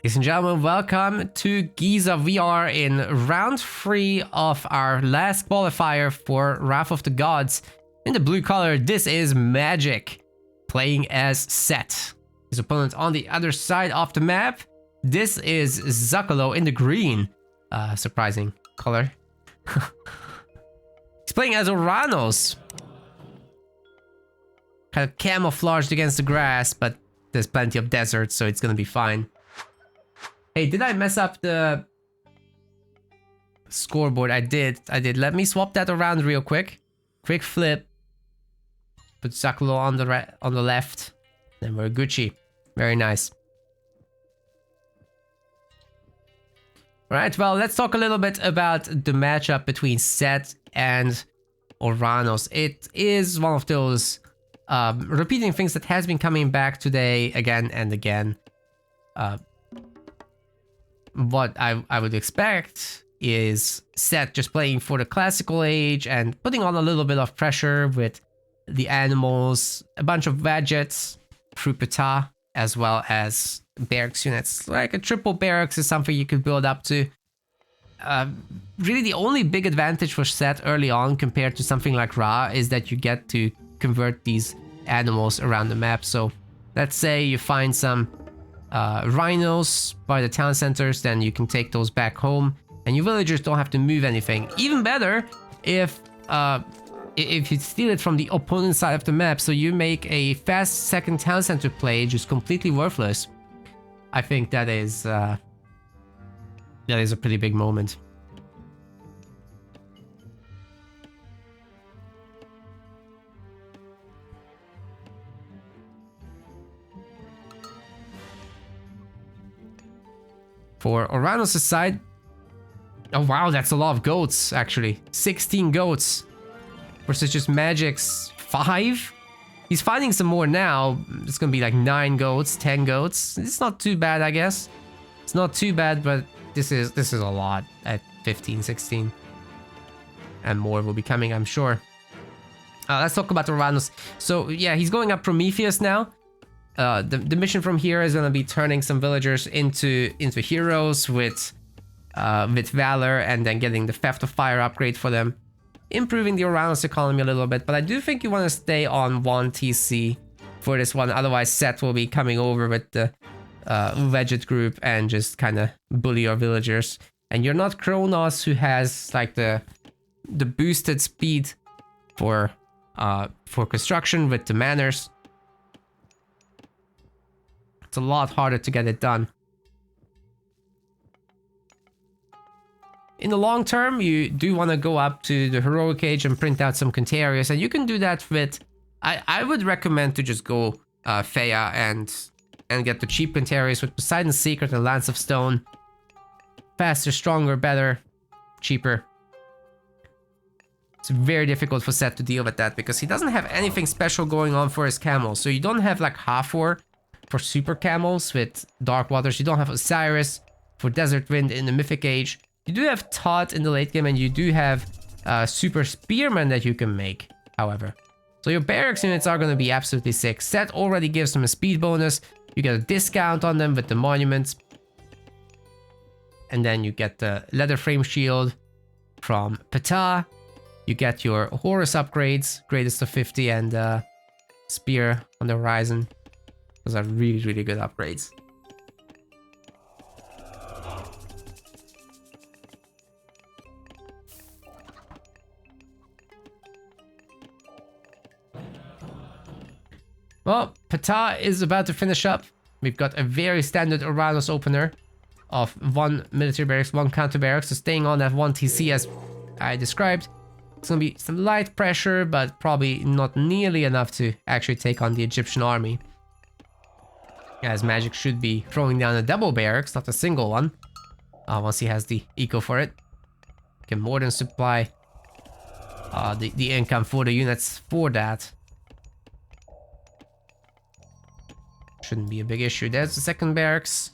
Ladies and gentlemen, welcome to Giza. We are in round 3 of our last qualifier for Wrath of the Gods. In the blue color, this is Magic, playing as Set. His opponent on the other side of the map, this is Zuccolo in the green. Surprising color. He's playing as Oranos. Kind of camouflaged against the grass, but there's plenty of desert, so it's gonna be fine. Hey, did I mess up the scoreboard? I did. Let me swap that around real quick. Quick flip. Put Zuccolo on the left. Then we're Gucci. Very nice. Alright, well, let's talk a little bit about the matchup between Set and Oranos. It is one of those repeating things that has been coming back today again and again. What I would expect is Set just playing for the classical age and putting on a little bit of pressure with the animals, a bunch of gadgets through Ptah, as well as barracks units. Like a triple barracks is something you could build up to. Really the only big advantage for Set early on compared to something like Ra is that you get to convert these animals around the map. So let's say you find some rhinos by the town centers, then you can take those back home and your villagers don't have to move anything. Even better if you steal it from the opponent side of the map, so you make a fast second town center play just completely worthless. I think that is a pretty big moment. For Oranos' side, oh wow, that's a lot of goats actually. 16 goats versus just Magic's 5. He's finding some more now. It's gonna be like 9 goats, 10 goats. It's not too bad, I guess. It's not too bad, but this is a lot at 15, 16. And more will be coming, I'm sure. Let's talk about Oranos. So yeah, he's going up Prometheus now. The mission from here is going to be turning some villagers into heroes with valor, and then getting the Theft of Fire upgrade for them, improving the Oranos economy a little bit. But I do think you want to stay on 1 TC for this one, otherwise Set will be coming over with the Veget group and just kind of bully your villagers. And you're not Kronos, who has like the boosted speed for construction with the manors. It's a lot harder to get it done. In the long term, you do want to go up to the heroic age and print out some Contarius, and you can do that with... I would recommend to just go Thea and get the cheap Contarius with Poseidon's Secret and Lance of Stone. Faster, stronger, better, cheaper. It's very difficult for Set to deal with that because he doesn't have anything special going on for his camels. So you don't have like Hathor for super camels with Dark Waters. You don't have Osiris for Desert Wind in the Mythic Age. You do have Tot in the late game, and you do have super Spearmen that you can make, however. So your barracks units are going to be absolutely sick. Set already gives them a speed bonus. You get a discount on them with the monuments. And then you get the leather frame shield from Ptah. You get your Horus upgrades, greatest of 50, and Spear on the horizon. Those are really, really good upgrades. Well, Ptah is about to finish up. We've got a very standard Oranos opener of 1 military barracks, 1 counter barracks. So staying on that 1 TC as I described. It's gonna be some light pressure, but probably not nearly enough to actually take on the Egyptian army. As Magic should be throwing down a double barracks, not a single one. Once he has the eco for it. Can more than supply the income for the units for that. Shouldn't be a big issue. There's the second barracks.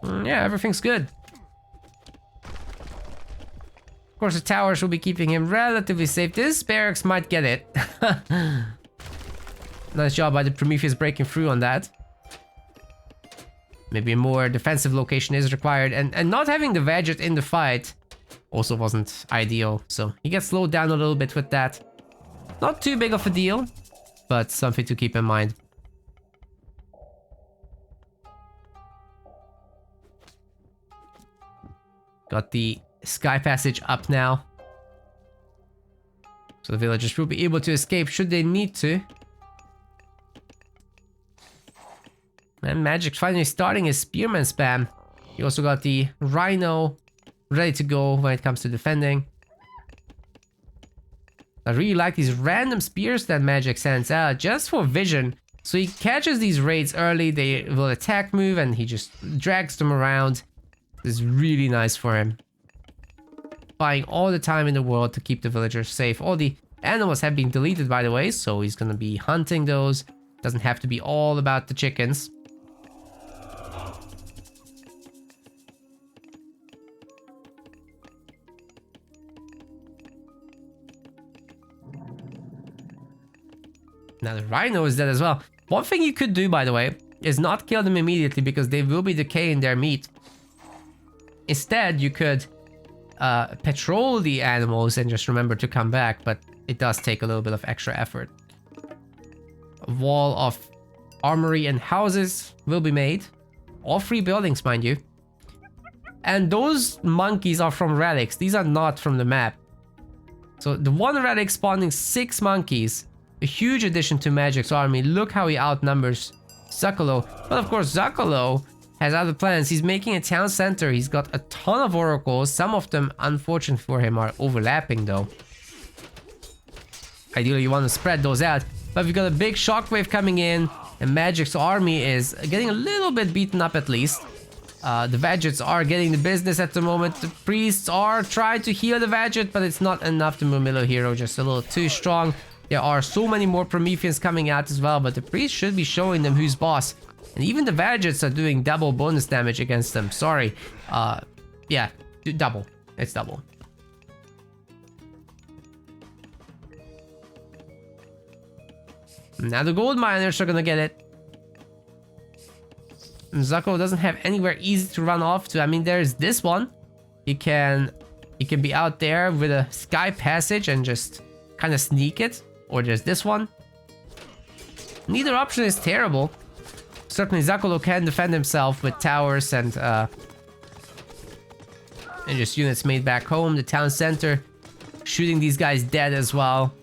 Yeah, everything's good. Of course, the towers will be keeping him relatively safe. This barracks might get it. Nice job by the Prometheus breaking through on that. maybe a more defensive location is required. And not having the Vedget in the fight also wasn't ideal. So he gets slowed down a little bit with that. Not too big of a deal, but something to keep in mind. Got the Sky Passage up now. So the villagers will be able to escape should they need to. And Magic finally starting his Spearman spam. He also got the Rhino ready to go when it comes to defending. I really like these random spears that Magic sends out just for vision. So he catches these raids early, they will attack move and he just drags them around. This is really nice for him. Buying all the time in the world to keep the villagers safe. All the animals have been deleted, by the way, so he's gonna be hunting those. Doesn't have to be all about the chickens. Now the rhino is dead as well. One thing you could do, by the way, is not kill them immediately because they will be decaying their meat. Instead, you could patrol the animals and just remember to come back, but it does take a little bit of extra effort. A wall of armory and houses will be made. All 3 buildings, mind you. And those monkeys are from relics. These are not from the map. So the one relic spawning 6 monkeys. A huge addition to Magic's army. Look how he outnumbers Zuccolo. But of course, Zuccolo has other plans. He's making a town center. He's got a ton of oracles. Some of them, unfortunate for him, are overlapping though. Ideally, you want to spread those out. But we've got a big shockwave coming in. And Magic's army is getting a little bit beaten up at least. The Vedgets are getting the business at the moment. The priests are trying to heal the Vedget, but it's not enough. The Murmillo hero just a little too strong. There are so many more Prometheans coming out as well, but the priest should be showing them who's boss. And even the Vedgets are doing double bonus damage against them. Sorry. Yeah, double. It's double. Now the gold miners are gonna get it. And Zuccolo doesn't have anywhere easy to run off to. I mean, there's this one. He can be out there with a Sky Passage and just kind of sneak it. Or there's this one. Neither option is terrible. Certainly Zuccolo can defend himself with towers and just units made back home. The town center shooting these guys dead as well.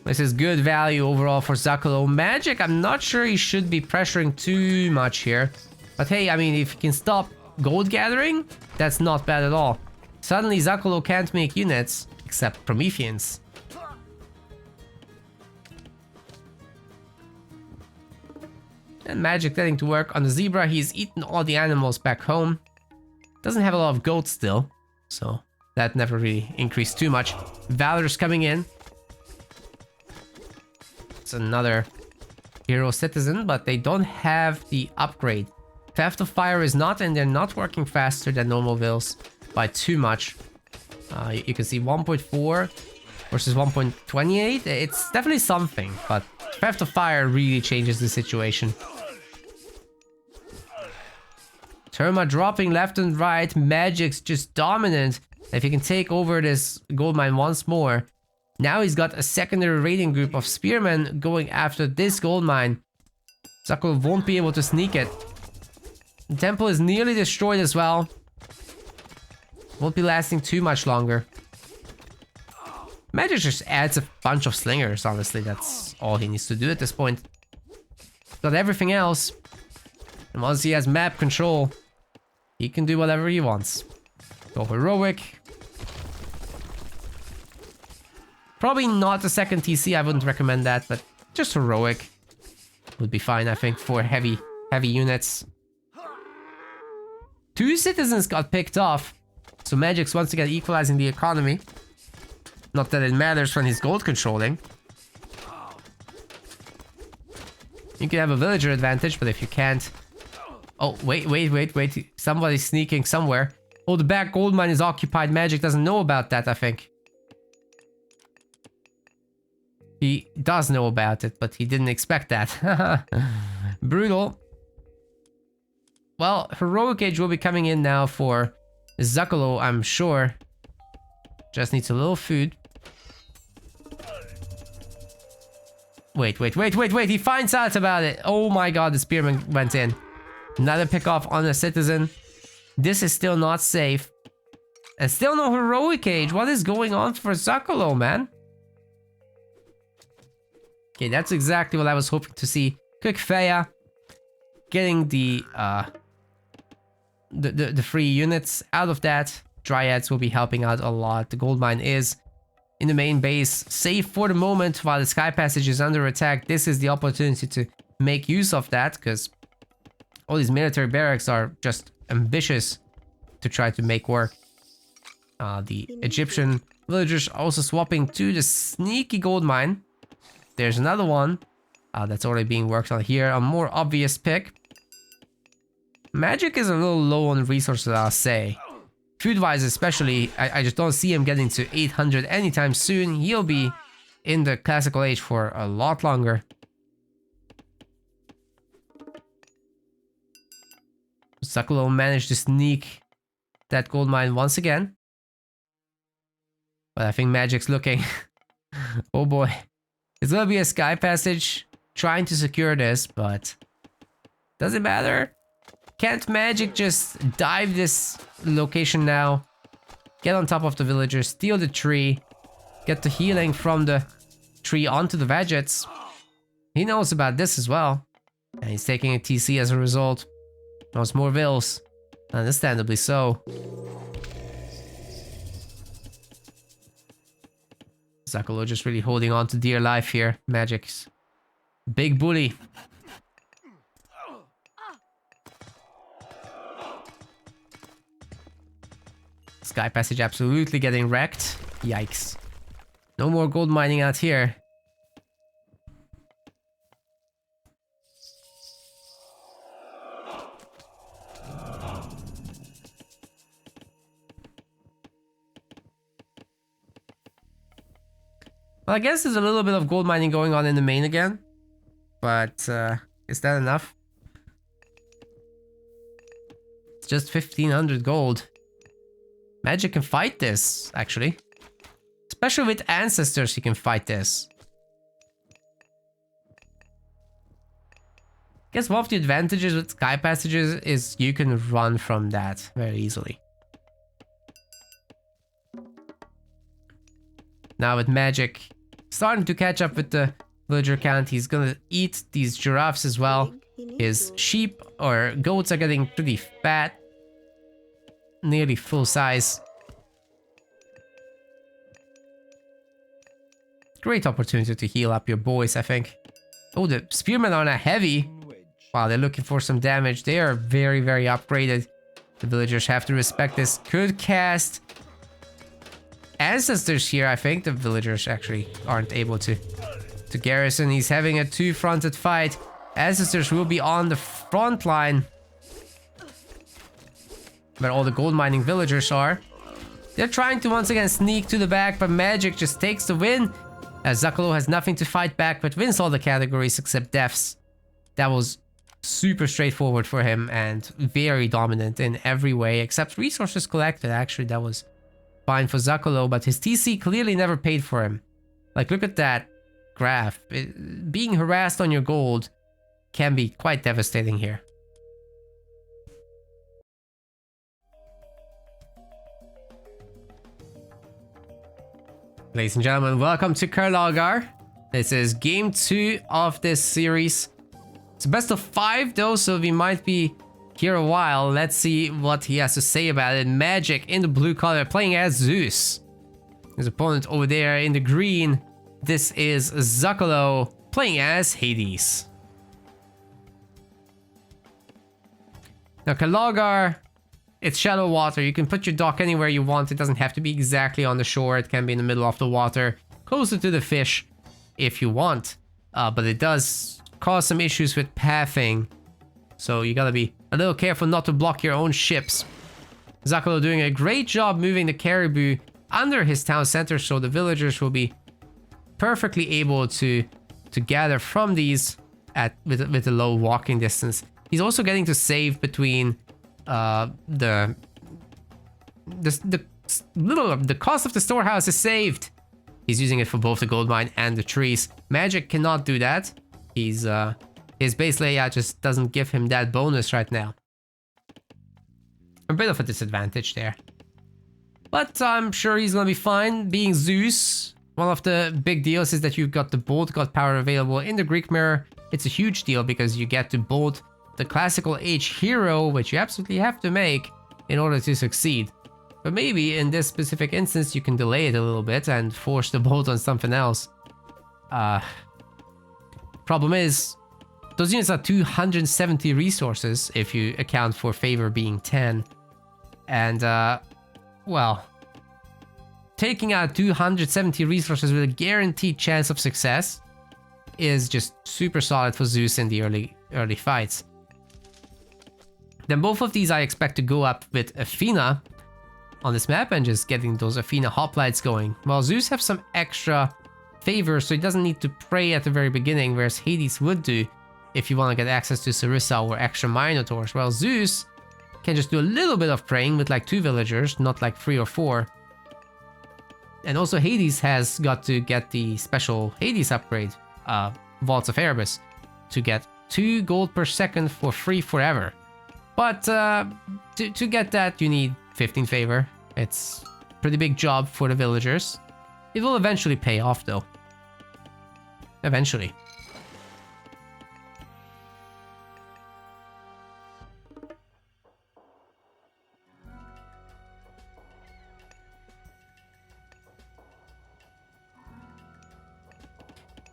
This is good value overall for Zuccolo. Magic, I'm not sure he should be pressuring too much here. But hey, I mean, if he can stop gold gathering, that's not bad at all. Suddenly Zuccolo can't make units except Prometheans. And Magic getting to work on the zebra. He's eaten all the animals back home. Doesn't have a lot of goats still, so that never really increased too much. Valor's coming in. It's another hero citizen, but they don't have the upgrade. Theft of Fire is not, and they're not working faster than normal vills by too much. You can see 1.4 versus 1.28. It's definitely something, but Theft of Fire really changes the situation. Terma dropping left and right. Magic's just dominant. If he can take over this gold mine once more. Now he's got a secondary raiding group of spearmen going after this gold mine. Zuccolo won't be able to sneak it. The temple is nearly destroyed as well. Won't be lasting too much longer. Magic just adds a bunch of slingers, honestly. That's all he needs to do at this point. Got everything else. And once he has map control, he can do whatever he wants. Go heroic. Probably not a second TC, I wouldn't recommend that, but just heroic would be fine, I think, for heavy units. 2 citizens got picked off, so Magic's once again equalizing the economy. Not that it matters when he's gold controlling. You can have a villager advantage, but if you can't... Oh, wait. Somebody's sneaking somewhere. Oh, the back gold mine is occupied. Magic doesn't know about that, I think. He does know about it, but he didn't expect that. Brutal. Well, Heroic Age will be coming in now for Zuccolo, I'm sure. Just needs a little food. Wait. He finds out about it. Oh my god, the spearman went in. Another pick off on a citizen. This is still not safe. And still no Heroic Age. What is going on for Zuccolo, man? Okay, that's exactly what I was hoping to see. Qualifier. Getting the free units out of that. Dryads will be helping out a lot. The gold mine is in the main base, safe for the moment while the sky passage is under attack. This is the opportunity to make use of that, because all these military barracks are just ambitious to try to make work. The Egyptian villagers also swapping to the sneaky gold mine. There's another one that's already being worked on here. A more obvious pick. Magic is a little low on resources, I'll say. Food-wise especially, I just don't see him getting to 800 anytime soon. He'll be in the classical age for a lot longer. Zuccolo managed to sneak that gold mine once again. But I think Magic's looking. Oh boy. It's gonna be a sky passage trying to secure this, but doesn't matter. Can't Magic just dive this location now? Get on top of the villagers, steal the tree, get the healing from the tree onto the Vegets. He knows about this as well. And he's taking a TC as a result. Wants more vills. Understandably so. Zuccolo just really holding on to dear life here. Magic's big bully. Sky passage absolutely getting wrecked. Yikes. No more gold mining out here. Well, I guess there's a little bit of gold mining going on in the main again. But is that enough? It's just 1500 gold. Magic can fight this, actually. Especially with ancestors, he can fight this. I guess one of the advantages with sky passages is you can run from that very easily. Now with Magic starting to catch up with the villager count, he's gonna eat these giraffes as well. His sheep or goats are getting pretty fat. Nearly full size. Great opportunity to heal up your boys, I think. Oh, the spearmen are now heavy. Wow, they're looking for some damage. They are very, very upgraded. The villagers have to respect this. Could cast ancestors here. I think the villagers actually aren't able to garrison. He's having a two-fronted fight. Ancestors will be on the front line. But all the gold mining villagers are. They're trying to once again sneak to the back, but Magic just takes the win. As Zuccolo has nothing to fight back, but wins all the categories except deaths. That was super straightforward for him and very dominant in every way, except resources collected. Actually, that was fine for Zuccolo, but his TC clearly never paid for him. Like, look at that graph. Being harassed on your gold can be quite devastating here. Ladies and gentlemen, welcome to Qualifier. This is game 2 of this series. It's a best of 5 though, so we might be here a while. Let's see what he has to say about it. Magic in the blue color, playing as Zeus. His opponent over there in the green. This is Zuccolo, playing as Hades. Now Qualifier, it's shallow water. You can put your dock anywhere you want. It doesn't have to be exactly on the shore. It can be in the middle of the water, closer to the fish if you want. But it does cause some issues with pathing. So you gotta be a little careful not to block your own ships. Zuccolo doing a great job moving the caribou under his town center, so the villagers will be perfectly able to gather from these with a low walking distance. He's also getting to save between the cost of the storehouse is saved. He's using it for both the gold mine and the trees. Magic cannot do that. His base layout just doesn't give him that bonus right now. A bit of a disadvantage there. But I'm sure he's gonna be fine. Being Zeus, one of the big deals is that you've got the Bolt God power available in the Greek mirror. It's a huge deal because you get to bolt the classical age hero, which you absolutely have to make in order to succeed. But maybe in this specific instance you can delay it a little bit and force the bolt on something else. Problem is, those units are 270 resources if you account for favor being 10. And well, taking out 270 resources with a guaranteed chance of success is just super solid for Zeus in the early fights. Then both of these I expect to go up with Athena on this map and just getting those Athena hoplites going. While Zeus have some extra favor, so he doesn't need to pray at the very beginning, whereas Hades would do if you want to get access to Sarissa or extra Minotaurs. Well, Zeus can just do a little bit of praying with like 2 villagers, not like 3 or 4. And also Hades has got to get the special Hades upgrade, Vaults of Erebus, to get 2 gold per second for free forever. But to get that you need 15 favor. It's a pretty big job for the villagers. It will eventually pay off though. Eventually.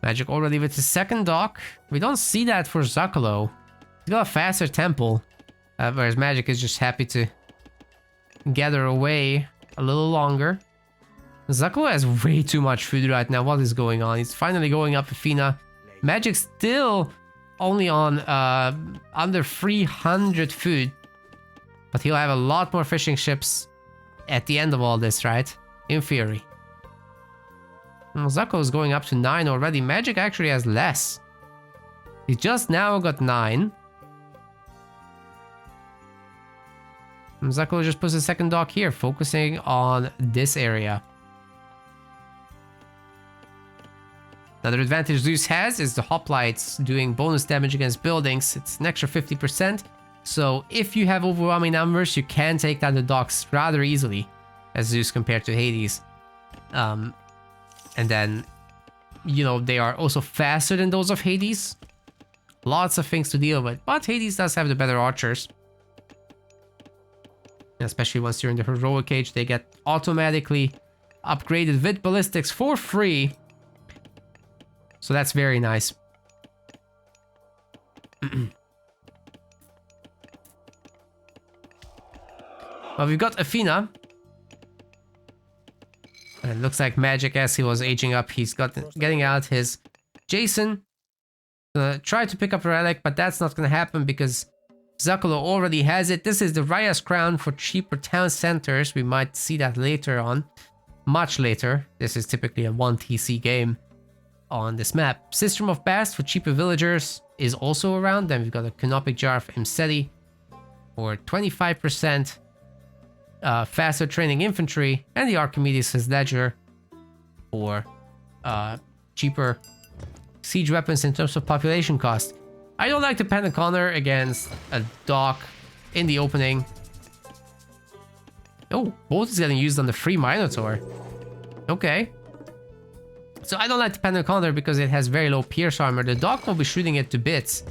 Magic already with the second dock. We don't see that for Zuccolo. He's got a faster temple, whereas Magic is just happy to gather away a little longer. Zuccolo has way too much food right now. What is going on? He's finally going up Athena. Magic still only on under 300 food. But he'll have a lot more fishing ships at the end of all this, right? In theory. Well, Zuccolo is going up to 9 already. Magic actually has less. He just now got 9. Zuccolo just puts a second dock here, focusing on this area. Another advantage Zeus has is the hoplites doing bonus damage against buildings. It's an extra 50%. So if you have overwhelming numbers, you can take down the docks rather easily as Zeus compared to Hades. And then, you know, they are also faster than those of Hades. Lots of things to deal with, but Hades does have the better archers. Especially once you're in the heroic age, they get automatically upgraded with ballistics for free. So that's very nice. Well, we've got Athena. And it looks like Magic, as he was aging up, he's getting out his Jason. Try to pick up a relic, but that's not going to happen because Zuccolo already has it. This is the Raya's crown for cheaper town centers. We might see that later on. Much later. This is typically a 1 TC game on this map. System of Bast for cheaper villagers is also around. Then we've got a Canopic Jar of Imseti for 25% faster training infantry, and the Archimedes' Ledger for cheaper siege weapons in terms of population cost. I don't like the Pentaconner against a dock in the opening. Oh, both is getting used on the free Minotaur. Okay. So I don't like the Pentaconner because it has very low pierce armor. The dock will be shooting it to bits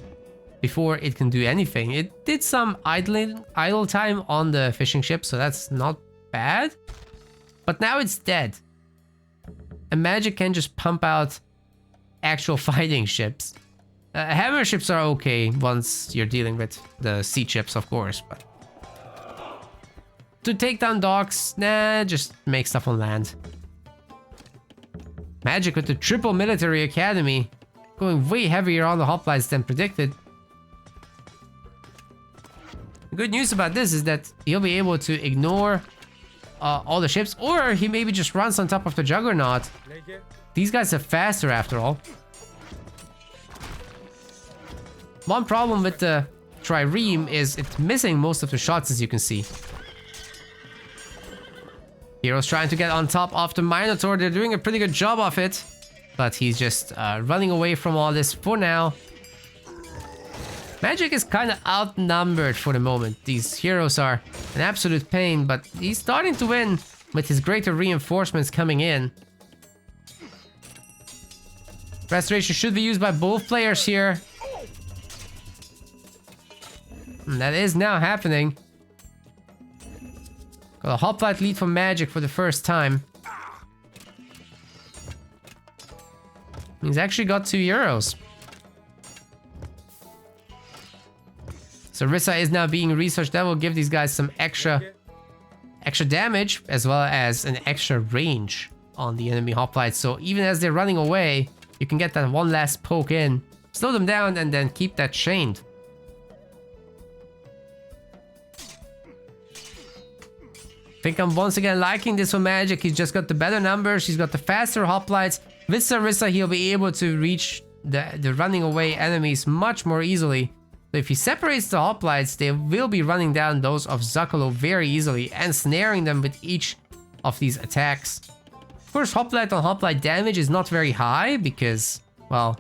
before it can do anything. It did some idle time on the fishing ship, so that's not bad. But now it's dead. And Magic can just pump out actual fighting ships. Hammer ships are okay once you're dealing with the sea ships, of course, but to take down docks, nah, just make stuff on land. Magic with the triple military academy, going way heavier on the hoplites than predicted. The good news about this is that he'll be able to ignore all the ships, or he maybe just runs on top of the Juggernaut. These guys are faster after all. One problem with the trireme is it's missing most of the shots, as you can see. Hero's trying to get on top of the Minotaur. They're doing a pretty good job of it. But he's just running away from all this for now. Magic is kind of outnumbered for the moment. These heroes are an absolute pain, but he's starting to win with his greater reinforcements coming in. Restoration should be used by both players here. And that is now happening. Got a hoplite lead for Magic for the first time. He's actually got 2 heroes. Sarissa is now being researched. That will give these guys some extra damage, as well as an extra range on the enemy hoplites. So even as they're running away, you can get that one last poke in, slow them down, and then keep that chained. I think I'm once again liking this for Magic. He's just got the better numbers. He's got the faster hoplites. With Sarissa, he'll be able to reach the running away enemies much more easily. So if he separates the hoplites, they will be running down those of Zuccolo very easily and snaring them with each of these attacks. Of course, hoplite on hoplite damage is not very high because, well,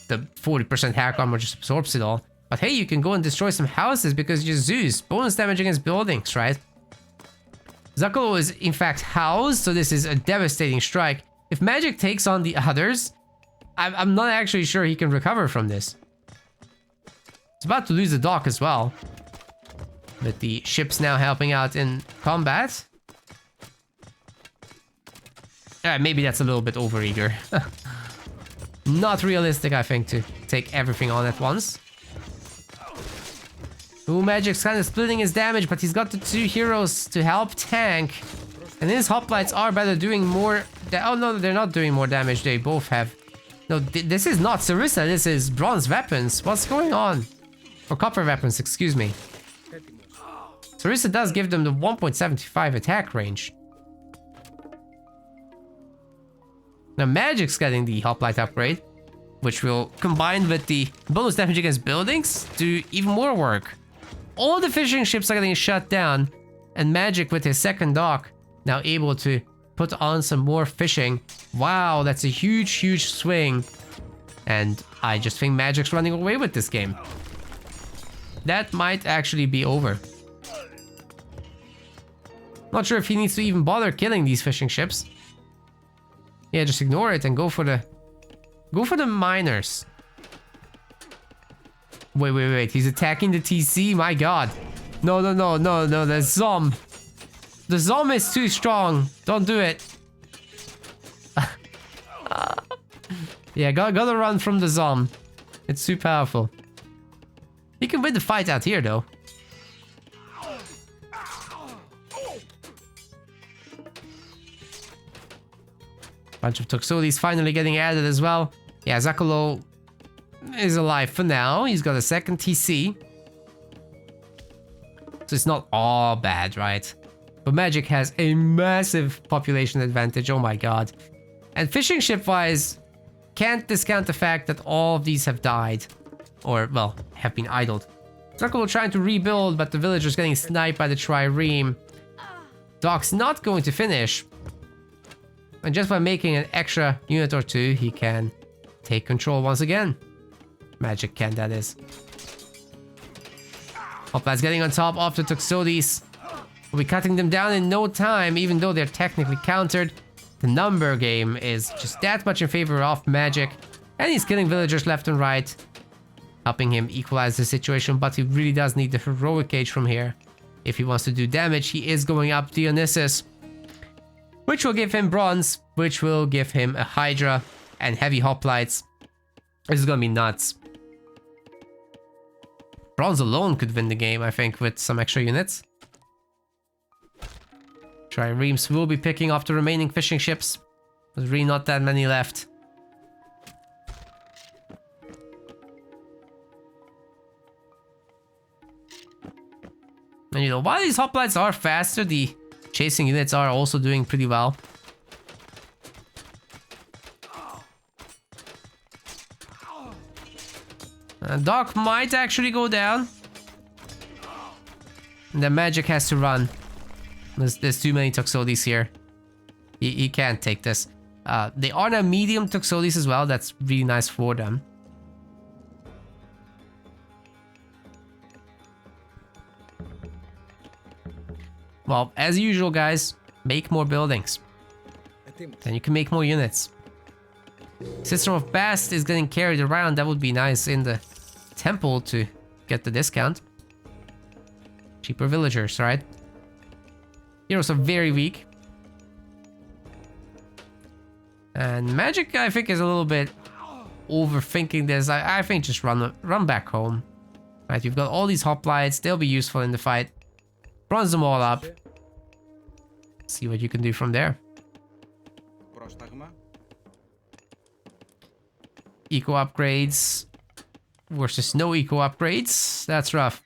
the 40% hack armor just absorbs it all. But hey, you can go and destroy some houses because you're Zeus. Bonus damage against buildings, right? Zuccolo is in fact housed, so this is a devastating strike. If Magic takes on the others, I'm not actually sure he can recover from this. It's about to lose the dock as well. But the ship's now helping out in combat. Maybe that's a little bit overeager. Not realistic, I think, to take everything on at once. Ooh, Magic's kind of splitting his damage, but he's got the 2 heroes to help tank. And his hoplites are better doing more... Oh no, they're not doing more damage. They both have... No, this is not Sarissa. This is bronze weapons. What's going on? Or copper weapons, excuse me. Sarissa does give them the 1.75 attack range. Now Magic's getting the hoplite upgrade, which will combine with the bonus damage against buildings do even more work. All the fishing ships are getting shut down, and Magic with his second dock now able to put on some more fishing. Wow, that's a huge swing. And I just think Magic's running away with this game. That might actually be over. Not sure if he needs to even bother killing these fishing ships. Yeah, just ignore it and go for the miners. Wait. He's attacking the TC? My god. No. The Zom. The Zom is too strong. Don't do it. Yeah, gotta run from the Zom. It's too powerful. He can win the fight out here, though. Bunch of Toxotes finally getting added as well. Yeah, Zuccolo is alive for now. He's got a second TC. So it's not all bad, right? But Magic has a massive population advantage. Oh my god. And fishing ship-wise, can't discount the fact that all of these have died. Or, well, have been idled. Zuccolo trying to rebuild, but the villager's getting sniped by the trireme. Doc's not going to finish. And just by making an extra unit or 2, he can take control once again. Magic can, that is. Hoplite's getting on top of the Toxotes. We'll be cutting them down in no time, even though they're technically countered. The number game is just that much in favor of Magic. And he's killing villagers left and right, helping him equalize the situation. But he really does need the heroic cage from here. If he wants to do damage, he is going up Dionysus, which will give him bronze, which will give him a Hydra and heavy hoplites. This is gonna be nuts. Bronze alone could win the game, I think, with some extra units. Triremes will be picking off the remaining fishing ships. There's really not that many left. And you know, while these hoplites are faster, the chasing units are also doing pretty well. Doc might actually go down. And the magic has to run. There's too many Toxotes here. He can't take this. They are now medium Toxotes as well. That's really nice for them. Well, as usual, guys, make more buildings. Then you can make more units. System of Bast is getting carried around. That would be nice in the temple to get the discount. Cheaper villagers, right? Heroes are very weak. And magic, I think, is a little bit overthinking this. I think just run back home. Right, you've got all these hoplites. They'll be useful in the fight. Bronze them all up. See what you can do from there. Eco upgrades versus no eco upgrades. That's rough.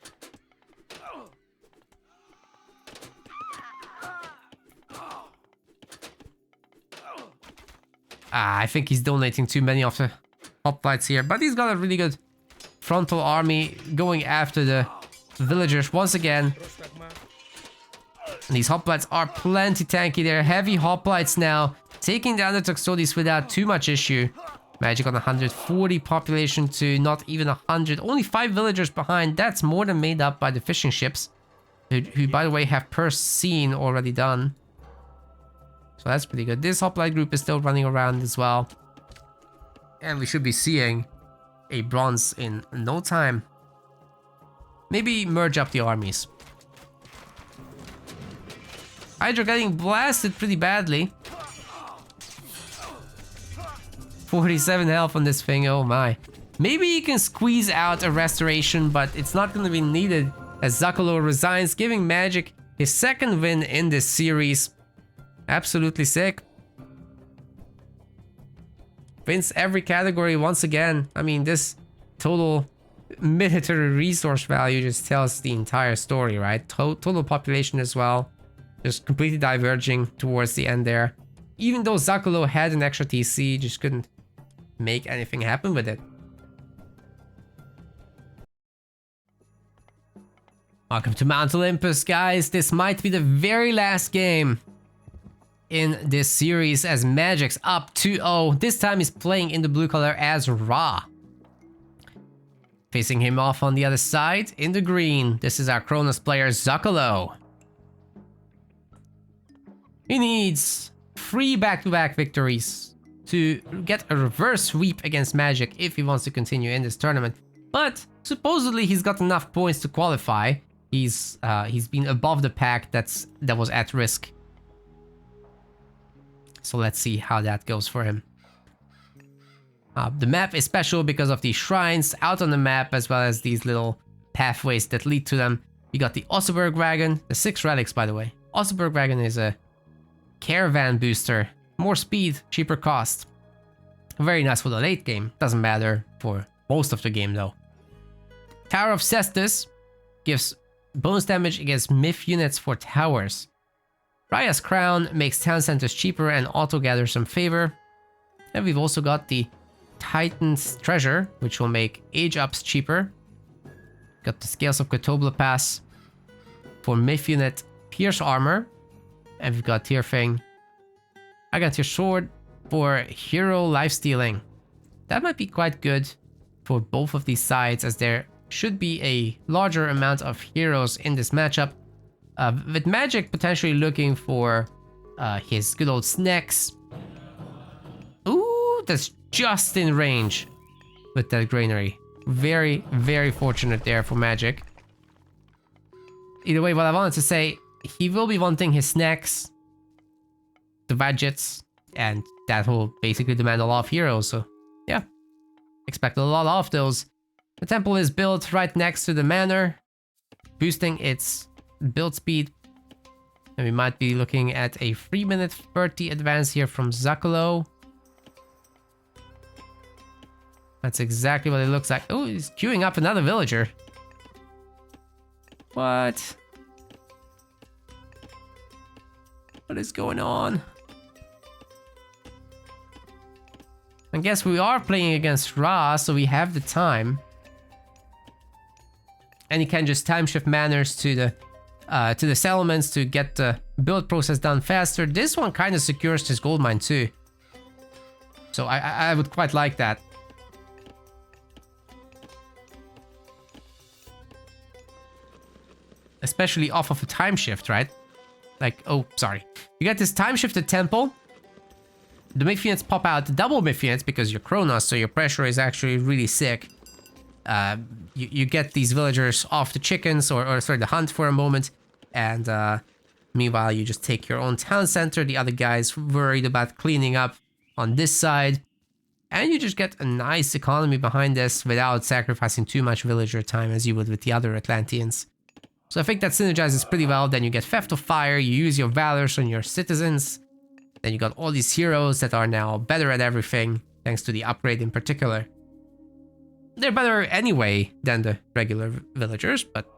I think he's donating too many of the hoplites here, but he's got a really good frontal army going after the villagers once again. And these hoplites are plenty tanky. They're heavy hoplites now, taking down the Toxotes without too much issue. Magic on 140 population to not even 100. Only 5 villagers behind. That's more than made up by the fishing ships, who by the way have per scene already done. So that's pretty good. This hoplite group is still running around as well. And we should be seeing a bronze in no time. Maybe merge up the armies. Hydra getting blasted pretty badly. 47 health on this thing, oh my. Maybe you can squeeze out a restoration, but it's not going to be needed as Zuccolo resigns, giving Magic his second win in this series. Absolutely sick. Wins every category once again. I mean, this total military resource value just tells the entire story, right? Total population as well. Just completely diverging towards the end there. Even though Zuccolo had an extra TC, just couldn't make anything happen with it. Welcome to Mount Olympus, guys. This might be the very last game in this series as Magic's up 2-0. This time he's playing in the blue color as Ra. Facing him off on the other side in the green, this is our Kronos player Zuccolo. He needs 3 back-to-back victories to get a reverse sweep against Magic if he wants to continue in this tournament. But supposedly he's got enough points to qualify. He's been above the pack that was at risk. So let's see how that goes for him. The map is special because of these shrines out on the map, as well as these little pathways that lead to them. You got the Osseberg Wagon, the 6 relics by the way. Osseberg Wagon is a caravan booster. More speed, cheaper cost. Very nice for the late game. Doesn't matter for most of the game though. Tower of Cestus gives bonus damage against myth units for towers. Raya's Crown makes town centers cheaper and auto gathers some favor. And we've also got the Titan's Treasure, which will make age ups cheaper. Got the Scales of Kotobla Pass for myth unit Pierce Armor. And we've got Tearfang. I got your sword for hero lifestealing. That might be quite good for both of these sides, as there should be a larger amount of heroes in this matchup. With Magic potentially looking for his good old snacks. Ooh, that's just in range with that granary. Very, very fortunate there for Magic. Either way, what I wanted to say, he will be wanting his snacks, the budgets, and that will basically demand a lot of heroes. So yeah, expect a lot of those. The temple is built right next to the manor, boosting its build speed. And we might be looking at a 3-minute 30 advance here from Zuccolo. That's exactly what it looks like. Oh, he's queuing up another villager. What? What is going on? I guess we are playing against Ra, so we have the time. And he can just time shift manners to the settlements to get the build process done faster. This one kind of secures his gold mine too. So I would quite like that. Especially off of a time shift, right? Like, oh, sorry. You get this time shifted temple. The myth units pop out double myth units because you're Kronos, so your pressure is actually really sick. You get these villagers off the chickens or sorry, the hunt for a moment. And meanwhile, you just take your own town center. The other guy's worried about cleaning up on this side. And you just get a nice economy behind this without sacrificing too much villager time as you would with the other Atlanteans. So I think that synergizes pretty well. Then you get Theft of Fire, you use your valors on your citizens. Then you got all these heroes that are now better at everything, thanks to the upgrade in particular. They're better anyway than the regular villagers, but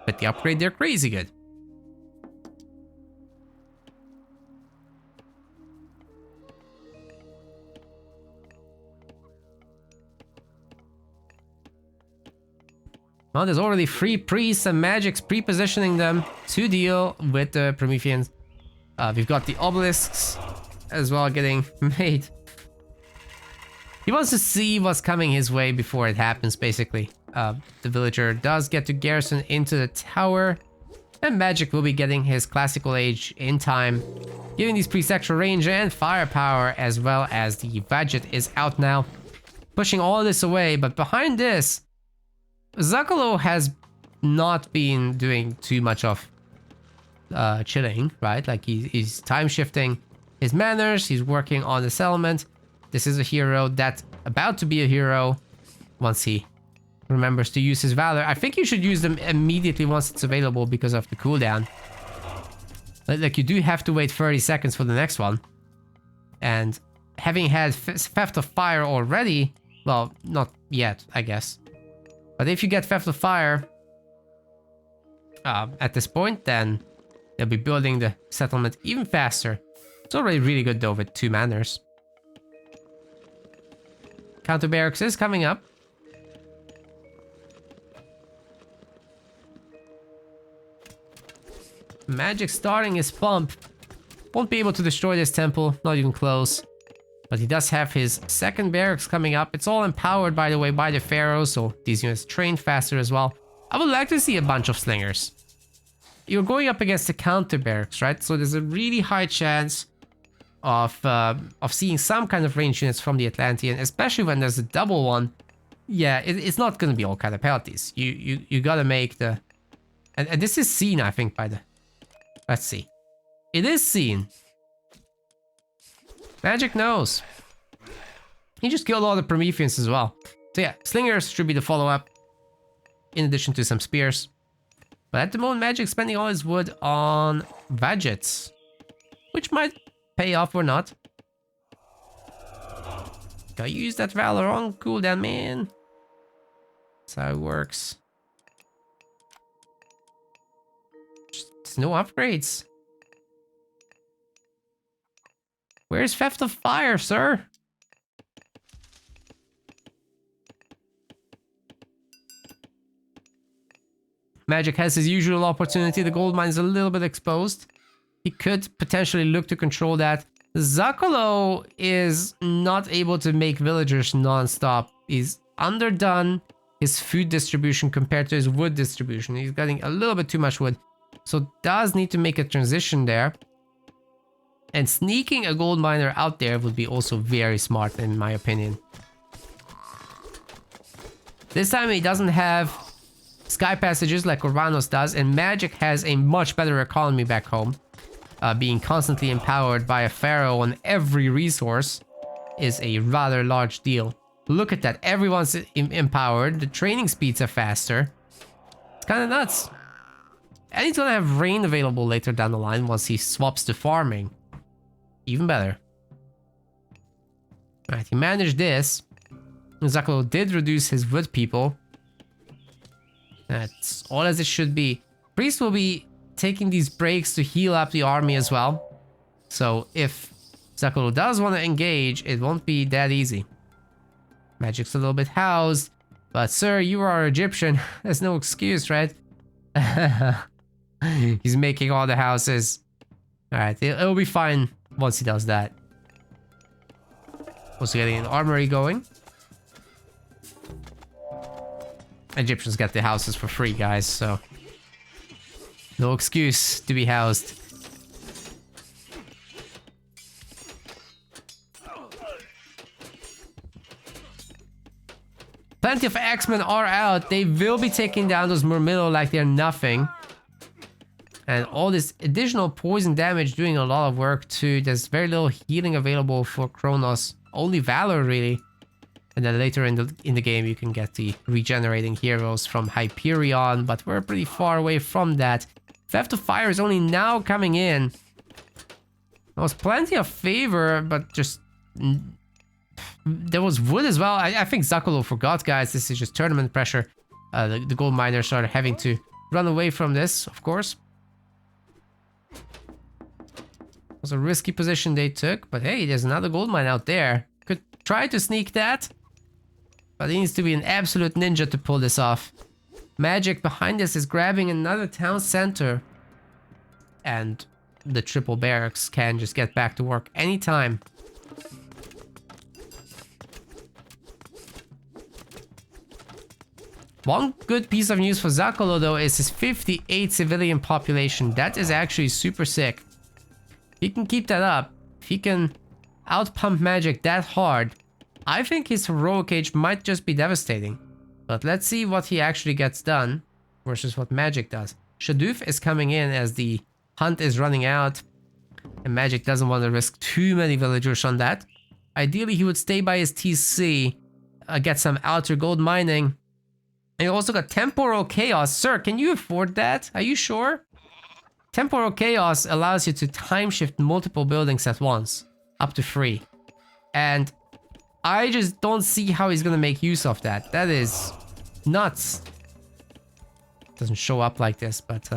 with the upgrade they're crazy good. Well, there's already 3 priests and magics pre-positioning them to deal with the Prometheans. We've got the obelisks as well getting made. He wants to see what's coming his way before it happens, basically. The villager does get to garrison into the tower. And magic will be getting his classical age in time, giving these priests extra range and firepower, as well as the budget is out now. Pushing all this away, but behind this, Zuccolo has not been doing too much of chilling, right? Like he's time shifting his manners, he's working on the settlement. This is a hero that's about to be a hero once he remembers to use his valor. I think you should use them immediately once it's available because of the cooldown. Like you do have to wait 30 seconds for the next one. And having had Theft of Fire already, well, not yet, I guess. But if you get Theft of Fire at this point, then they'll be building the settlement even faster. It's already really good though with 2 manners. Counter barracks is coming up. Magic starting his pump. Won't be able to destroy this temple, not even close. But he does have his second barracks coming up. It's all empowered, by the way, by the Pharaoh, so these units train faster as well. I would like to see a bunch of slingers. You're going up against the counter barracks, right? So there's a really high chance of seeing some kind of range units from the Atlantean, especially when there's a double one. Yeah, it's not going to be all kind of penalties. You gotta make the... And this is seen, I think, by the... Let's see. It is seen. Magic knows. He just killed all the Prometheans as well. So yeah, slingers should be the follow-up, in addition to some spears. But at the moment, Magic's spending all his wood on budgets, which might pay off or not. Gotta use that Valor on cooldown, man. That's how it works. Just no upgrades. Where's Theft of Fire, sir? Magic has his usual opportunity. The gold mine's a little bit exposed. He could potentially look to control that. Zuccolo is not able to make villagers non-stop. He's underdone his food distribution compared to his wood distribution. He's getting a little bit too much wood. So does need to make a transition there. And sneaking a gold miner out there would be also very smart in my opinion. This time he doesn't have sky passages like Orvanos does, and Magic has a much better economy back home. Being constantly empowered by a pharaoh on every resource is a rather large deal. Look at that, everyone's empowered, the training speeds are faster. It's kind of nuts. And he's gonna have rain available later down the line once he swaps to farming. Even better. Alright, he managed this. Zuccolo did reduce his wood people. That's all as it should be. Priest will be taking these breaks to heal up the army as well. So if Zuccolo does want to engage, it won't be that easy. Magic's a little bit housed, But sir, you are Egyptian. There's no excuse, right? He's making all the houses. Alright, it'll be fine once he does that. Also getting an armory going. Egyptians get the houses for free, guys, so no excuse to be housed. Plenty of X-Men are out. They will be taking down those Murmillo like they're nothing. And all this additional poison damage doing a lot of work too. There's very little healing available for Kronos. Only Valor, really. And then later in the game you can get the regenerating heroes from Hyperion, but we're pretty far away from that. Theft of Fire is only now coming in. There was plenty of favor, but just... There was wood as well. I think Zuccolo forgot, guys. This is just tournament pressure. The gold miners started having to run away from this, of course. It was a risky position they took, but hey, there's another gold mine out there. Could try to sneak that. But he needs to be an absolute ninja to pull this off. Magic behind this is grabbing another town center. And the triple barracks can just get back to work anytime. One good piece of news for Zuccolo though is his 58 civilian population. That is actually super sick. If he can keep that up, if he can outpump Magic that hard, I think his heroic age might just be devastating. But let's see what he actually gets done versus what Magic does. Shaduf is coming in as the hunt is running out. And Magic doesn't want to risk too many villagers on that. Ideally, he would stay by his TC, get some outer gold mining. And you also got Temporal Chaos. Sir, can you afford that? Are you sure? Temporal Chaos allows you to time shift multiple buildings at once. Up to 3. And I just don't see how he's gonna make use of that. That is nuts. Doesn't show up like this, but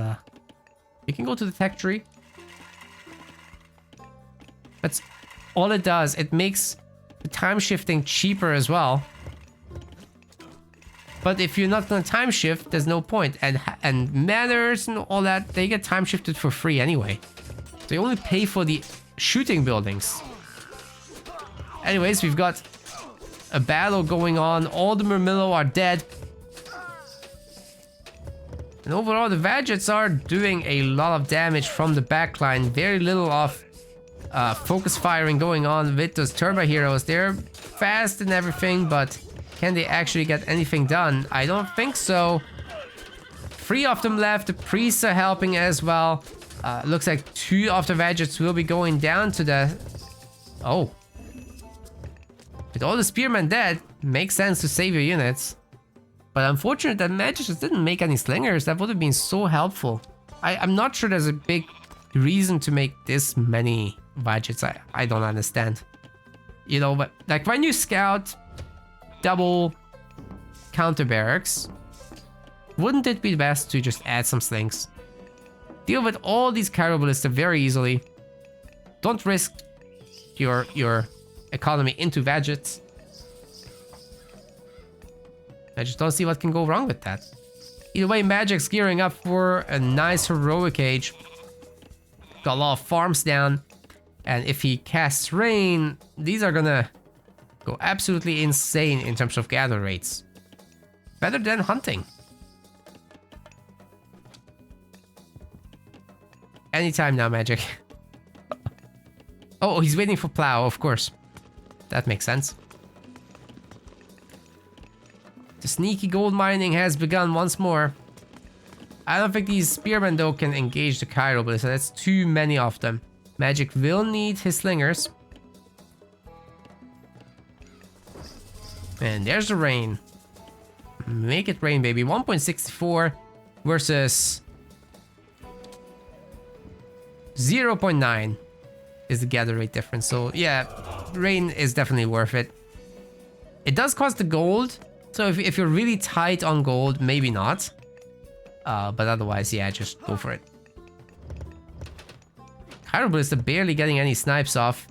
you can go to the tech tree. That's all it does. It makes the time shifting cheaper as well. But if you're not gonna time shift, there's no point. And manners and all that, they get time shifted for free anyway. They only pay for the shooting buildings. Anyways, we've got a battle going on. All the Murmillo are dead. And overall, the Vadgets are doing a lot of damage from the backline. Very little of focus firing going on with those Turbo Heroes. They're fast and everything, but can they actually get anything done? I don't think so. 3 of them left. The priests are helping as well. Looks like 2 of the Vadgets will be going down to the... Oh. With all the spearmen dead, makes sense to save your units. But unfortunate that Magic just didn't make any slingers. That would have been so helpful. I'm not sure there's a big reason to make this many Vadgets. I don't understand. You know, but like when you scout double counter barracks, wouldn't it be best to just add some slings? Deal with all these Cairo Ballista very easily. Don't risk your economy into Vadgets. I just don't see what can go wrong with that. Either way, Magic's gearing up for a nice heroic age. Got a lot of farms down. And if he casts Rain, these are gonna go absolutely insane in terms of gather rates. Better than hunting. Anytime now, Magic. Oh, he's waiting for Plow, of course. That makes sense. The sneaky gold mining has begun once more. I don't think these spearmen though can engage the Cairo, but that's too many of them. Magic will need his slingers. And there's the rain. Make it rain, baby. 1.64 versus 0.9 is the gather rate difference. So yeah, rain is definitely worth it. It does cost the gold. So if you're really tight on gold, maybe not. But otherwise, yeah, just go for it. Cairo Ballista barely getting any snipes off.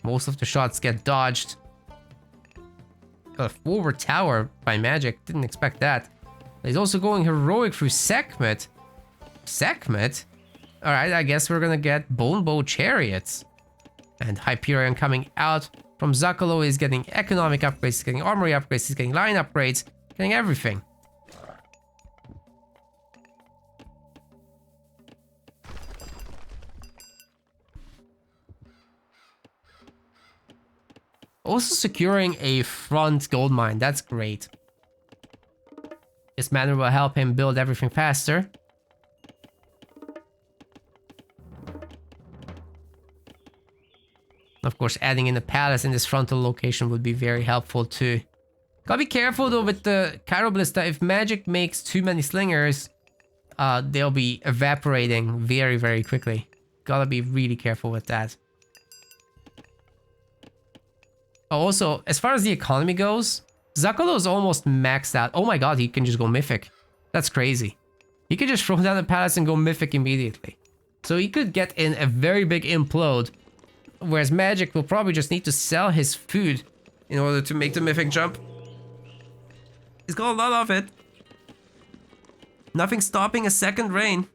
Most of the shots get dodged. a forward tower by magic. Didn't expect that. He's also going heroic through Sekhmet. Sekhmet? Alright, I guess we're gonna get Bone Bow Chariots. And Hyperion coming out from Zuccolo is getting economic upgrades, he's getting armory upgrades, he's getting line upgrades, getting everything. Also securing a front gold mine, that's great. This manner will help him build everything faster. Of course, adding in a palace in this frontal location would be very helpful too. Gotta be careful though with the Cairo Ballista. If magic makes too many slingers, they'll be evaporating very, very quickly. Gotta be really careful with that. Also, as far as the economy goes, Zuccolo is almost maxed out. Oh my god, he can just go Mythic. That's crazy. He could just throw down the palace and go Mythic immediately. So he could get in a very big implode. Whereas Magic will probably just need to sell his food in order to make the Mythic jump. He's got a lot of it. Nothing stopping a second reign.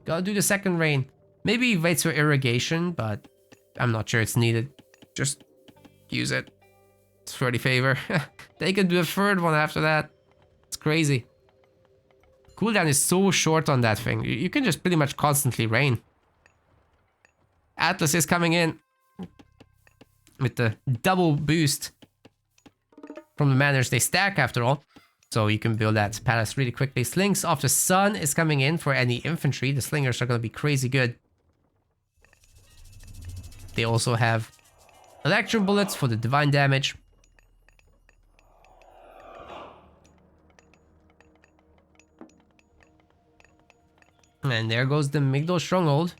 Gotta do the second reign. Maybe he waits for irrigation, but I'm not sure it's needed. Just use it. It's 30 favor. They can do a third one after that. It's crazy. Cooldown is so short on that thing. You can just pretty much constantly reign. Atlas is coming in with the double boost from the manors they stack after all. So you can build that palace really quickly. Slings of the Sun is coming in for any infantry. The slingers are going to be crazy good. They also have electrum bullets for the divine damage. And there goes the Migdol Stronghold.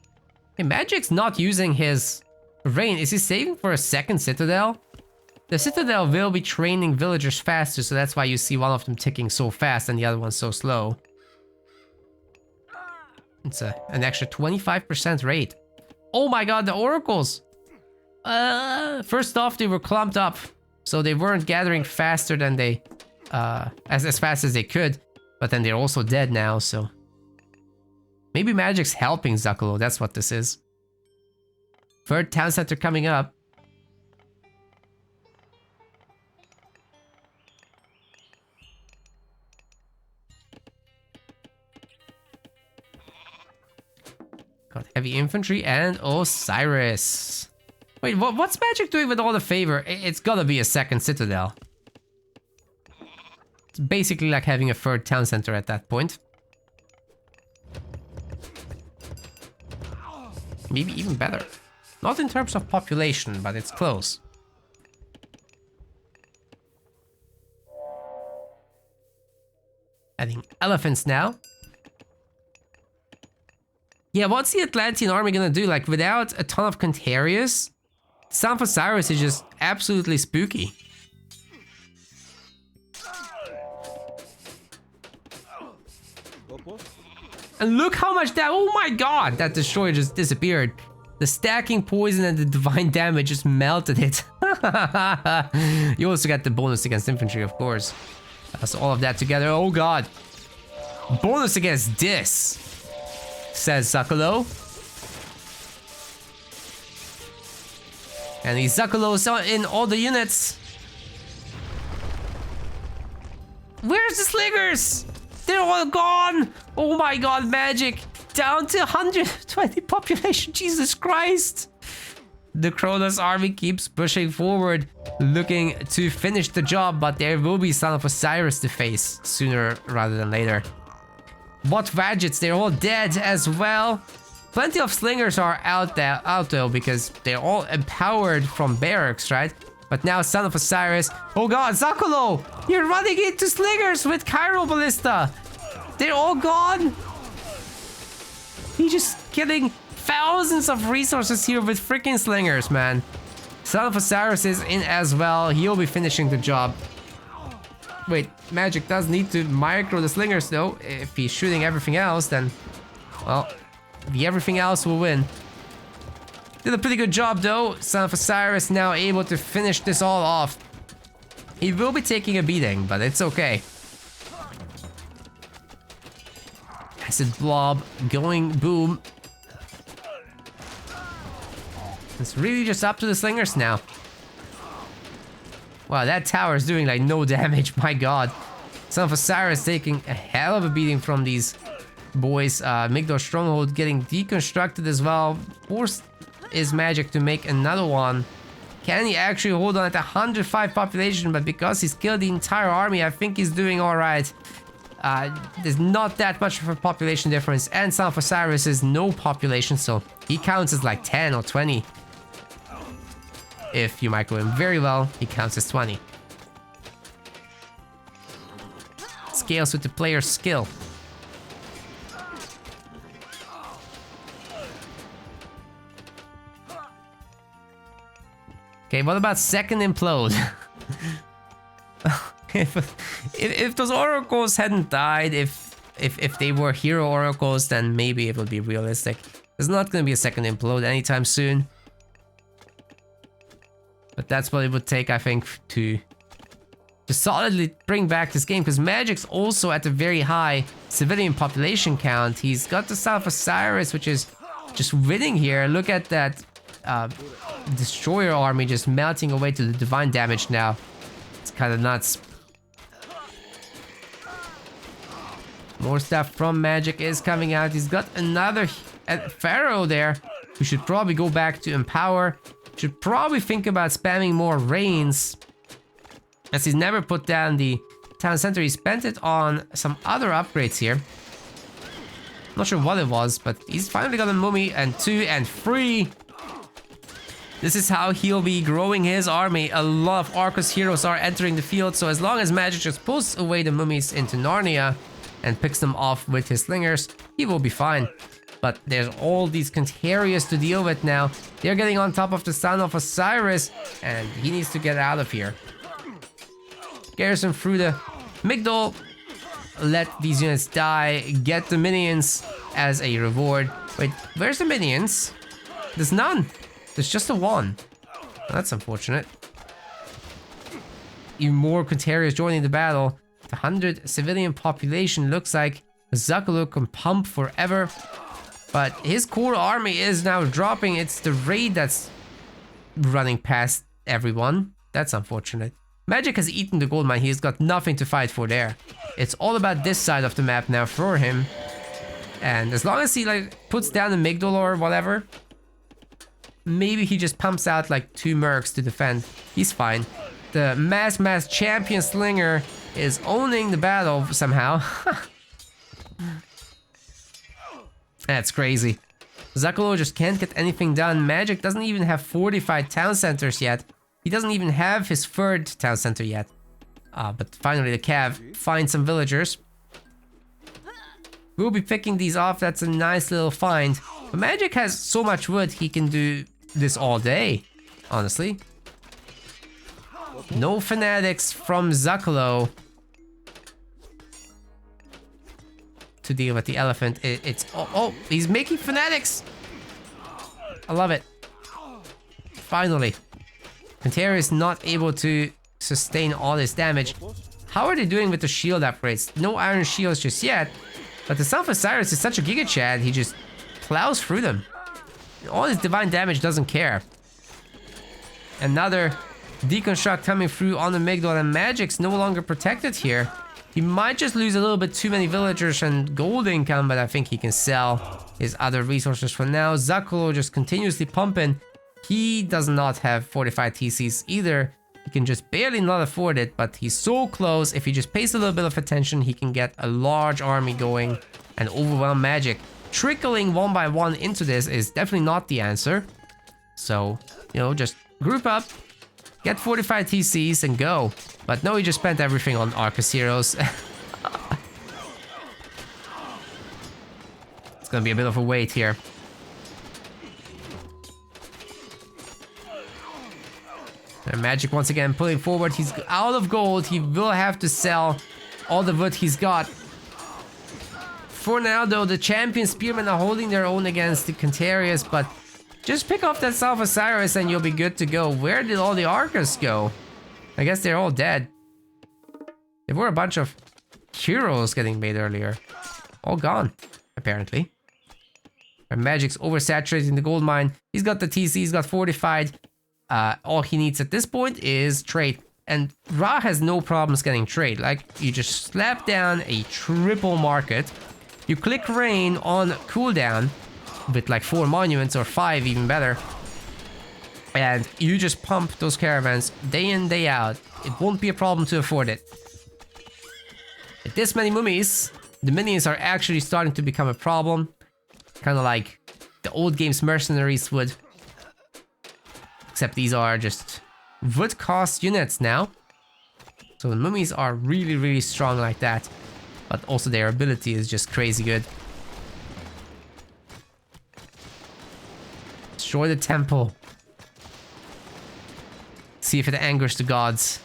Hey, Magic's not using his reign. Is he saving for a second citadel? The citadel will be training villagers faster, so that's why you see one of them ticking so fast and the other one so slow. It's an extra 25% rate. Oh my god, the oracles! First off, they were clumped up, so they weren't gathering faster than they... as fast as they could. But then they're also dead now, so... Maybe Magic's helping Zuccolo, that's what this is. Third town center coming up. Got heavy infantry and Osiris. Wait, what's Magic doing with all the favor? It's gotta be a second citadel. It's basically like having a third town center at that point. Maybe even better. Not in terms of population, but it's close. Adding elephants now. Yeah, what's the Atlantean army gonna do? Like, without a ton of Cantarius, Son of Osiris is just absolutely spooky. And look how much that... Oh my god! That destroyer just disappeared. The stacking poison and the divine damage just melted it. You also got the bonus against infantry, of course. So all of that together. Oh god. Bonus against this, says Zuccolo. And these Zuccolos in all the units. Where's the slingers? They're all gone! Oh my god, Magic! Down to 120 population, Jesus Christ! The Kronos army keeps pushing forward, looking to finish the job, but there will be Son of Osiris to face sooner rather than later. What Vadgets, they're all dead as well. Plenty of slingers are out though, because they're all empowered from barracks, right? But now Son of Osiris... Oh god, Zuccolo! You're running into slingers with Cairo Ballista! They're all gone! He's just killing thousands of resources here with freaking slingers, man. Son of Osiris is in as well. He'll be finishing the job. Wait, Magic does need to micro the slingers though. If he's shooting everything else, then... Well, the everything else will win. Did a pretty good job though. Son of Osiris now able to finish this all off. He will be taking a beating, but it's okay. Acid blob going boom. It's really just up to the slingers now. Wow, that tower is doing like no damage, my god. Son of Osiris taking a hell of a beating from these boys. Migdor Stronghold getting deconstructed as well. Forced his magic to make another one. Can he actually hold on at 105 population? But because he's killed the entire army, I think he's doing alright. There's not that much of a population difference. And Son of Osiris is no population, so he counts as like 10 or 20. If you micro him very well, he counts as 20. Scales with the player's skill. Okay, what about second implode? if those oracles hadn't died, if they were hero oracles, then maybe it would be realistic. There's not going to be a second implode anytime soon. But that's what it would take, I think, to solidly bring back this game. Because Magic's also at a very high civilian population count. He's got the Son of Osiris, which is just winning here. Look at that Destroyer army just melting away to the divine damage now. It's kind of nuts. More stuff from Magic is coming out. He's got another Pharaoh there, who should probably go back to Empower. Should probably think about spamming more Reigns, as he's never put down the town center. He spent it on some other upgrades here. Not sure what it was, but he's finally got a mummy and 2 and 3. This is how he'll be growing his army. A lot of Arcos heroes are entering the field, so as long as Magic just pulls away the mummies into Narnia and picks them off with his slingers, he will be fine. But there's all these Cantarius to deal with now. They're getting on top of the Son of Osiris, and he needs to get out of here. Garrison through the Migdol. Let these units die. Get the minions as a reward. Wait, where's the minions? There's none. There's just a 1. That's unfortunate. Even more Cantarius joining the battle. The 100 civilian population looks like Zuccolo can pump forever. But his core army is now dropping. It's the raid that's running past everyone. That's unfortunate. Magic has eaten the gold mine. He's got nothing to fight for there. It's all about this side of the map now for him. And as long as he like puts down the Migdol or whatever, maybe he just pumps out like 2 mercs to defend. He's fine. The mass champion slinger is owning the battle somehow. That's crazy. Zuccolo just can't get anything done. Magic doesn't even have fortified town centers yet. He doesn't even have his 3rd town center yet. But finally the Cav finds some villagers. We'll be picking these off. That's a nice little find. But Magic has so much wood, he can do this all day, honestly. No fanatics from Zuccolo to deal with the elephant. It's oh, he's making fanatics. I love it. Finally, Pantera is not able to sustain all this damage. How are they doing with the shield upgrades? No iron shields just yet, but the Son of Osiris is such a Giga Chad, he just plows through them. All his divine damage doesn't care. Another deconstruct coming through on the Migdol, and Magic's no longer protected here. He might just lose a little bit too many villagers and gold income, but I think he can sell his other resources for now. Zuccolo just continuously pumping. He does not have fortified TCs either. He can just barely not afford it, but he's so close. If he just pays a little bit of attention, he can get a large army going and overwhelm Magic. Trickling 1 by 1 into this is definitely not the answer. So, you know, just group up, get fortified TCs and go. But no, he just spent everything on Arcus heroes. It's gonna be a bit of a wait here. And Magic once again pulling forward. He's out of gold. He will have to sell all the wood he's got. For now, though, the champion spearmen are holding their own against the Cantarius, but Just pick off that South Osiris and you'll be good to go. Where did all the Arcas go? I guess they're all dead. There were a bunch of heroes getting made earlier. All gone, apparently. And Magic's oversaturating the gold mine. He's got the TC, he's got fortified. All he needs at this point is trade. And Ra has no problems getting trade. Like, you just slap down a triple market. You click rain on cooldown with like 4 monuments or 5, even better. And you just pump those caravans day in, day out. It won't be a problem to afford it. With this many mummies, the minions are actually starting to become a problem. Kind of like the old game's mercenaries would. Except these are just would cost units now. So the mummies are really, really strong like that. But also their ability is just crazy good. Destroy the temple. See if it angers the gods.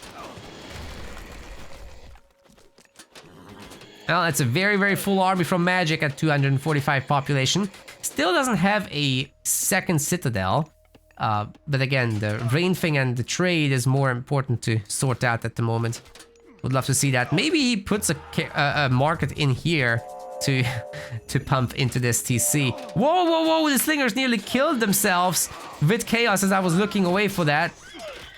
Well, it's a very, very full army from Magic at 245 population. Still doesn't have a second citadel. But again, the rain thing and the trade is more important to sort out at the moment. Would love to see that. Maybe he puts a market in here to pump into this TC. Whoa, whoa, whoa! The slingers nearly killed themselves with chaos as I was looking away for that.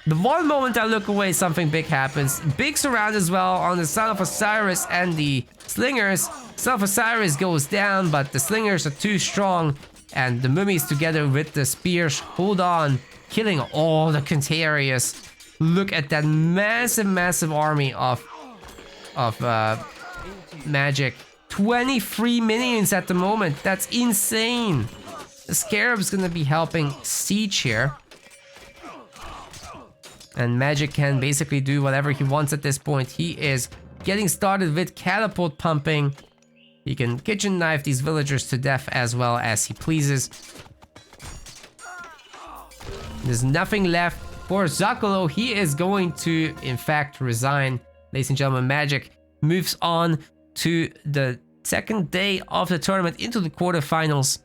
The one moment I look away, something big happens. Big surround as well on the Son of Osiris and the slingers. Son of Osiris goes down, but the slingers are too strong. And the mummies together with the spears hold on, killing all the Cantarius. Look at that massive, massive army of Magic. 23 minions at the moment. That's insane. The Scarab's gonna be helping Siege here. And Magic can basically do whatever he wants at this point. He is getting started with catapult pumping. He can kitchen knife these villagers to death as well as he pleases. There's nothing left for Zuccolo. He is going to, in fact, resign. Ladies and gentlemen, Magic moves on to the second day of the tournament into the quarterfinals.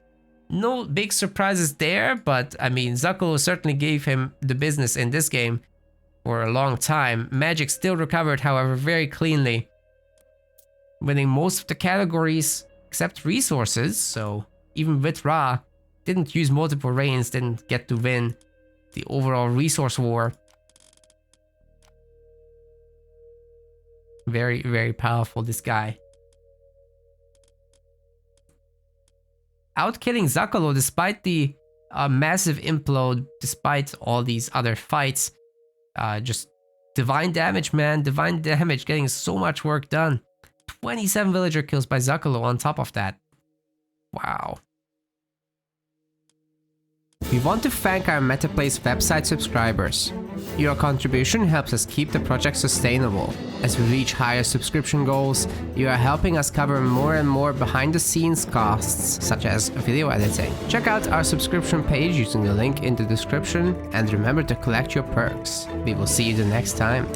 No big surprises there, but I mean, Zuccolo certainly gave him the business in this game for a long time. Magic still recovered, however, very cleanly, winning most of the categories except resources. So even with Ra, didn't use multiple rains, didn't get to win the overall resource war. Very, very powerful, this guy. Outkilling Zuccolo despite the massive implode, despite all these other fights. Just divine damage, man. Divine damage, getting so much work done. 27 villager kills by Zuccolo on top of that. Wow. We want to thank our MetaPlace website subscribers. Your contribution helps us keep the project sustainable. As we reach higher subscription goals, you are helping us cover more and more behind-the-scenes costs, such as video editing. Check out our subscription page using the link in the description, and remember to collect your perks. We will see you the next time.